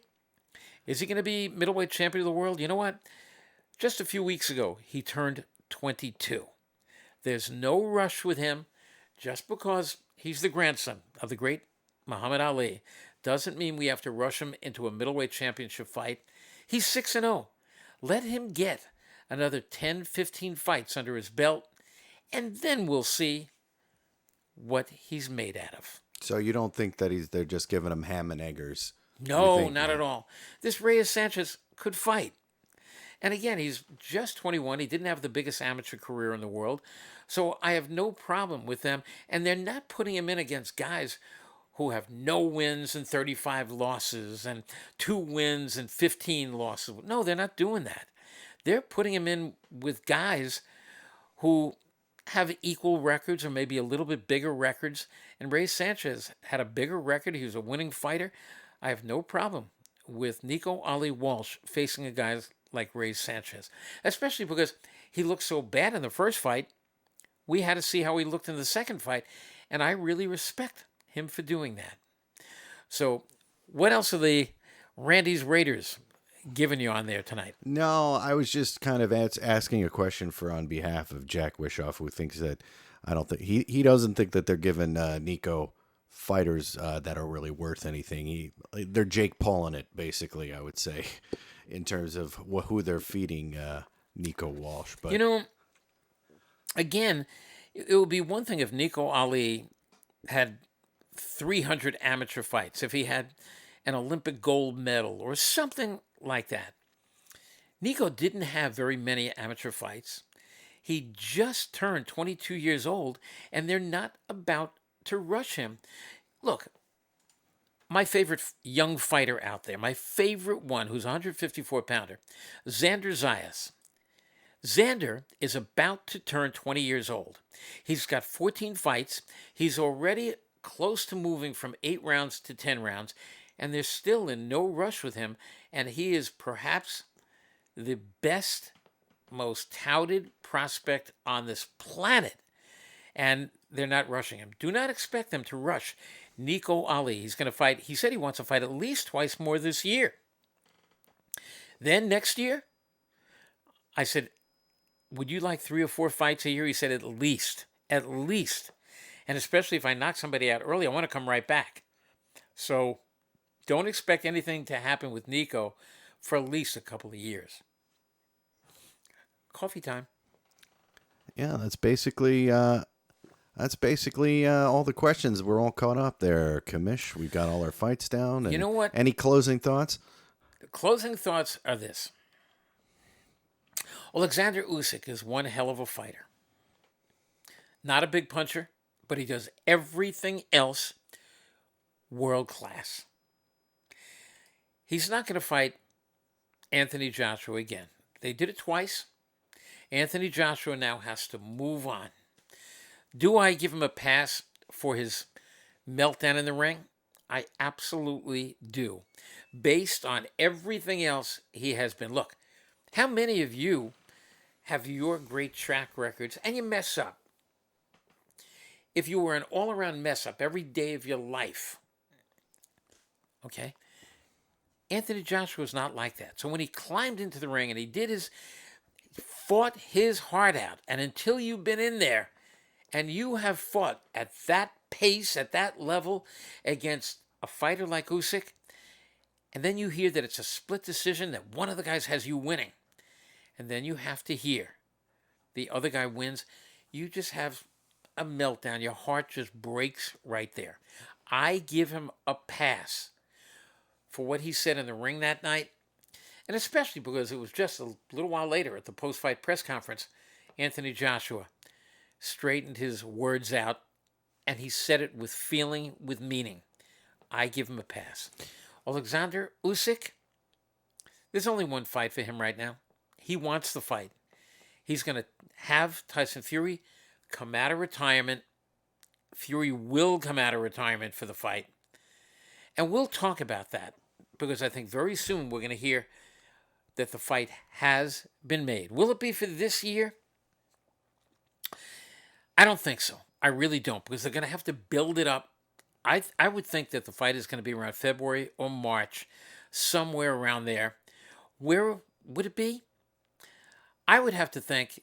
Is he going to be middleweight champion of the world? You know what? Just a few weeks ago, he turned 22. There's no rush with him. Just because he's the grandson of the great Muhammad Ali doesn't mean we have to rush him into a middleweight championship fight. He's 6-0. Let him get another 10, 15 fights under his belt, and then we'll see what he's made out of. So you don't think that they're just giving him ham and eggers? No, not at all. This Reyes Sanchez could fight. And again, he's just 21. He didn't have the biggest amateur career in the world. So I have no problem with them. And they're not putting him in against guys who have no wins and 35 losses and 2 wins and 15 losses. No, they're not doing that. They're putting him in with guys who have equal records or maybe a little bit bigger records. And Reyes Sanchez had a bigger record. He was a winning fighter. I have no problem with Nico Ali Walsh facing a guy like Reyes Sanchez, especially because he looked so bad in the first fight. We had to see how he looked in the second fight, and I really respect him for doing that. So what else are the Randy's Raiders giving you on there tonight? No, I was just kind of asking a question for on behalf of Jack Wishoff, who thinks that I don't think he doesn't think that they're giving Nico fighters that are really worth anything. They're Jake Paulin it, basically, I would say, in terms of who they're feeding Nico Walsh. But you know, again, it would be one thing if Nico Ali had 300 amateur fights, if he had an Olympic gold medal or something like that. Nico didn't have very many amateur fights. He just turned 22 years old, and they're not about to rush him. Look, my favorite young fighter out there, my favorite one, who's a 154-pounder, Xander Zayas. Xander is about to turn 20 years old. He's got 14 fights. He's already close to moving from 8 rounds to 10 rounds, and they're still in no rush with him, and he is perhaps the best, most touted prospect on this planet, and they're not rushing him. Do not expect them to rush Nico Ali. He's going to fight. He said he wants to fight at least twice more this year. Then next year, I said, would you like 3 or 4 fights a year? He said, at least. And especially if I knock somebody out early, I want to come right back. So don't expect anything to happen with Nico for at least a couple of years. Coffee time. Yeah, that's basically all the questions. We're all caught up there, Kamish. We've got all our fights down. And You know what? any closing thoughts? The closing thoughts are this. Alexander Usyk is one hell of a fighter. Not a big puncher, but he does everything else world class. He's not going to fight Anthony Joshua again. They did it twice. Anthony Joshua now has to move on. Do I give him a pass for his meltdown in the ring? I absolutely do. Based on everything else he has been. Look, how many of you have your great track records and you mess up? If you were an all-around mess up every day of your life, okay, Anthony Joshua was not like that. So when he climbed into the ring and he fought his heart out, and until you've been in there and you have fought at that pace, at that level against a fighter like Usyk, and then you hear that it's a split decision, that one of the guys has you winning, and then you have to hear the other guy wins, you just have a meltdown. Your heart just breaks right there. I give him a pass for what he said in the ring that night, and especially because it was just a little while later at the post-fight press conference, Anthony Joshua straightened his words out, and he said it with feeling, with meaning. I give him a pass. Alexander Usyk, there's only one fight for him right now. He wants the fight. He's going to have Tyson Fury come out of retirement. Fury will come out of retirement for the fight. And we'll talk about that, because I think very soon we're going to hear that the fight has been made. Will it be for this year? I don't think so. I really don't, because they're going to have to build it up. I would think that the fight is going to be around February or March, somewhere around there. Where would it be? I would have to think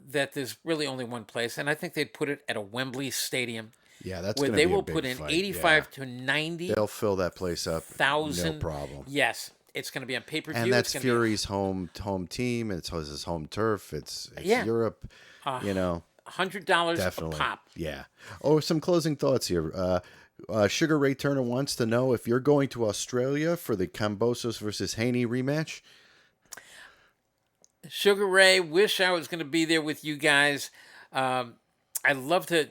that there's really only one place, and I think they'd put it at a Wembley Stadium. Yeah, that's where going to they be a will big put in fight. 85 to 90. They'll fill that place up. No problem. Yes, it's going to be on pay-per-view. And that's Fury's home team. It's his home turf. It's Europe. $100 a pop. Yeah. Oh, some closing thoughts here. Sugar Ray Turner wants to know if you're going to Australia for the Kambosos versus Haney rematch. Sugar Ray, wish I was going to be there with you guys. I'd love to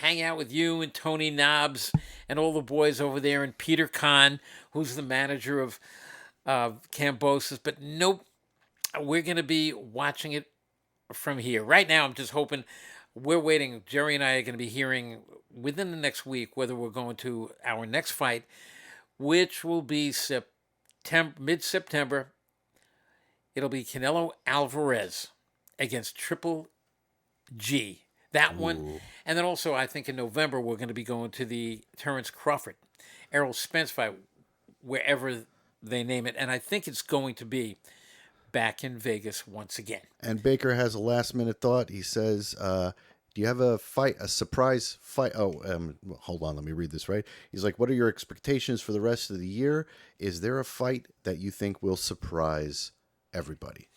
hang out with you and Tony Knobs and all the boys over there, and Peter Kahn, who's the manager of Kambosos. But nope, we're going to be watching it from here. Right now, I'm just hoping. We're waiting. Jerry and I are going to be hearing within the next week whether we're going to our next fight, which will be mid-September. It'll be Canelo Alvarez against Triple G. That one. And then also, I think in November, we're going to be going to the Terrence Crawford, Errol Spence fight, wherever they name it. And I think it's going to be back in Vegas once again. And Baker has a last-minute thought. He says, do you have a surprise fight? Oh, hold on. Let me read this right. He's like, what are your expectations for the rest of the year? Is there a fight that you think will surprise everybody?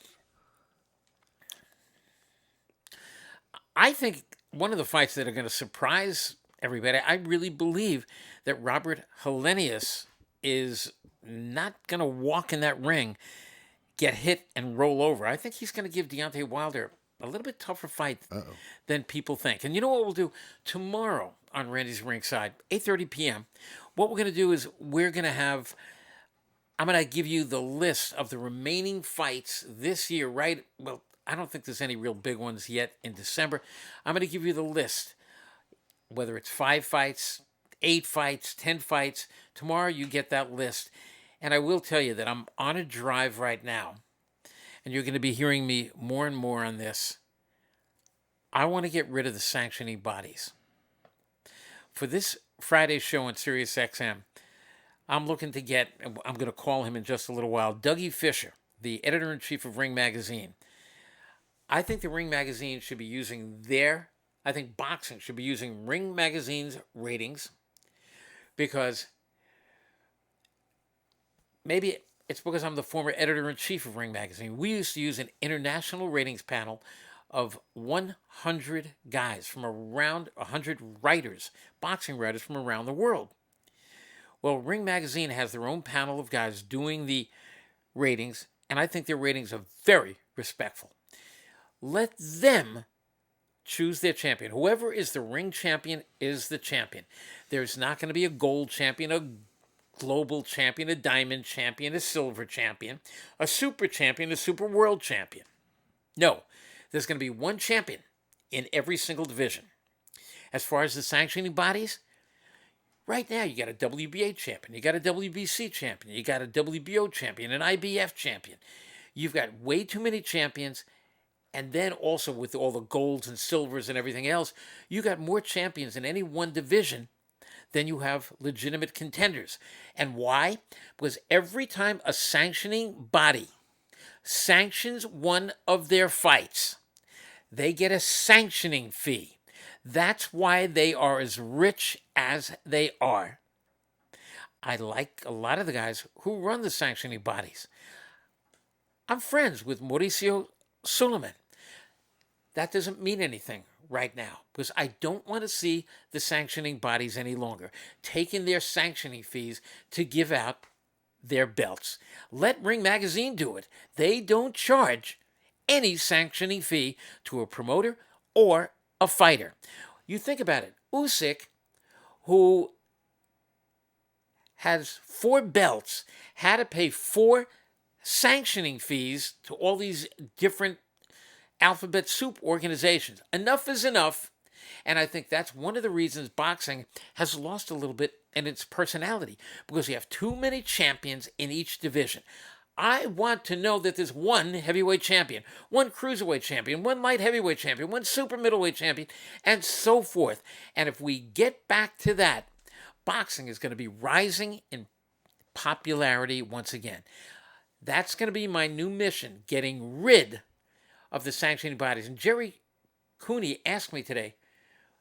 I think one of the fights that are going to surprise everybody, I really believe that Robert Helenius is not going to walk in that ring, get hit, and roll over. I think he's going to give Deontay Wilder a little bit tougher fight than people think. And you know what we'll do? Tomorrow on Randy's Ringside, 8:30 p.m., what we're going to do is I'm going to give you the list of the remaining fights this year, right? Well, I don't think there's any real big ones yet in December. I'm going to give you the list, whether it's 5 fights, 8 fights, 10 fights. Tomorrow you get that list. And I will tell you that I'm on a drive right now, and you're going to be hearing me more and more on this. I want to get rid of the sanctioning bodies. For this Friday show on SiriusXM, I'm looking to get, I'm going to call him in just a little while, Dougie Fisher, the editor-in-chief of Ring Magazine, I think the Ring Magazine should be using I think boxing should be using Ring Magazine's ratings, because maybe it's because I'm the former editor-in-chief of Ring Magazine. We used to use an international ratings panel of 100 guys from around 100 writers, boxing writers from around the world. Well, Ring Magazine has their own panel of guys doing the ratings, and I think their ratings are very respectful. Let them choose their champion. Whoever is the ring champion is the champion. There's not going to be a gold champion, a global champion, a diamond champion, a silver champion, a super champion, a super world champion. No, there's going to be one champion in every single division. As far as the sanctioning bodies, right now you got a WBA champion, you got a WBC champion, you got a WBO champion, an IBF champion. You've got way too many champions. And then also with all the golds and silvers and everything else, you got more champions in any one division than you have legitimate contenders. And why? Because every time a sanctioning body sanctions one of their fights, they get a sanctioning fee. That's why they are as rich as they are. I like a lot of the guys who run the sanctioning bodies. I'm friends with Mauricio Suleiman. That doesn't mean anything right now, because I don't want to see the sanctioning bodies any longer taking their sanctioning fees to give out their belts. Let Ring Magazine do it. They don't charge any sanctioning fee to a promoter or a fighter. You think about it. Usyk, who has 4 belts, had to pay 4 sanctioning fees to all these different alphabet soup organizations. Enough is enough. And I think that's one of the reasons boxing has lost a little bit in its personality, because you have too many champions in each division. I want to know that there's one heavyweight champion, one cruiserweight champion, one light heavyweight champion, one super middleweight champion, and so forth. And if we get back to that, boxing is going to be rising in popularity once again. That's going to be my new mission, getting rid of the sanctioning bodies. And Jerry Cooney asked me today,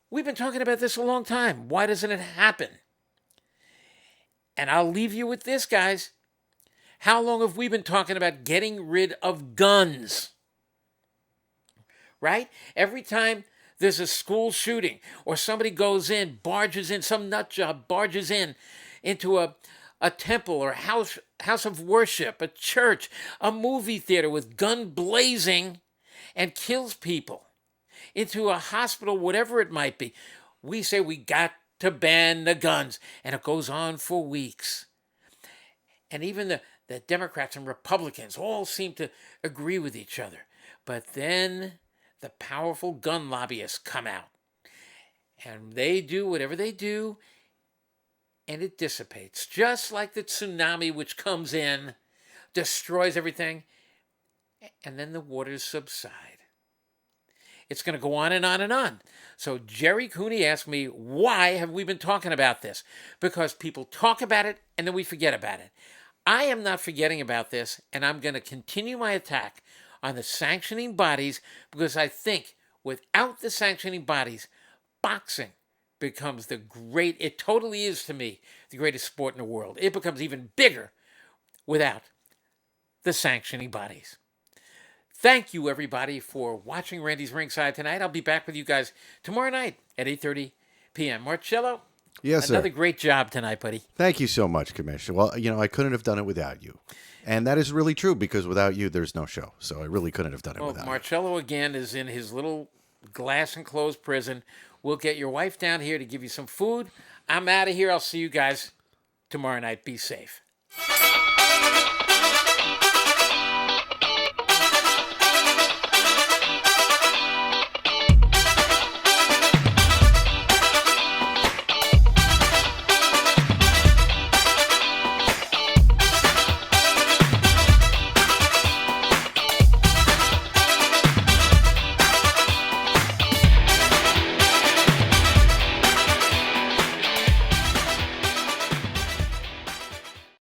we've been talking about this a long time. Why doesn't it happen? And I'll leave you with this, guys. How long have we been talking about getting rid of guns? Right? Every time there's a school shooting or somebody barges in, some nut job barges into a temple or house of worship, a church, a movie theater with gun blazing, and kills people, into a hospital, whatever it might be, we say we got to ban the guns. And it goes on for weeks. And even the Democrats and Republicans all seem to agree with each other. But then the powerful gun lobbyists come out. And they do whatever they do, and it dissipates. Just like the tsunami which comes in, destroys everything, and then the waters subside. It's going to go on and on and on. So Jerry Cooney asked me, why have we been talking about this? Because people talk about it and then we forget about it. I am not forgetting about this, and I'm going to continue my attack on the sanctioning bodies, because I think without the sanctioning bodies, boxing becomes it totally is to me, the greatest sport in the world. It becomes even bigger without the sanctioning bodies. Thank you, everybody, for watching Randy's Ringside tonight. I'll be back with you guys tomorrow night at 8:30 p.m. Marcello, yes, another sir. great job tonight, buddy. Thank you so much, Commissioner. Well, I couldn't have done it without you. And that is really true, because without you, there's no show. So I really couldn't have done it without you. Marcello, again, is in his little glass-enclosed prison. We'll get your wife down here to give you some food. I'm out of here. I'll see you guys tomorrow night. Be safe.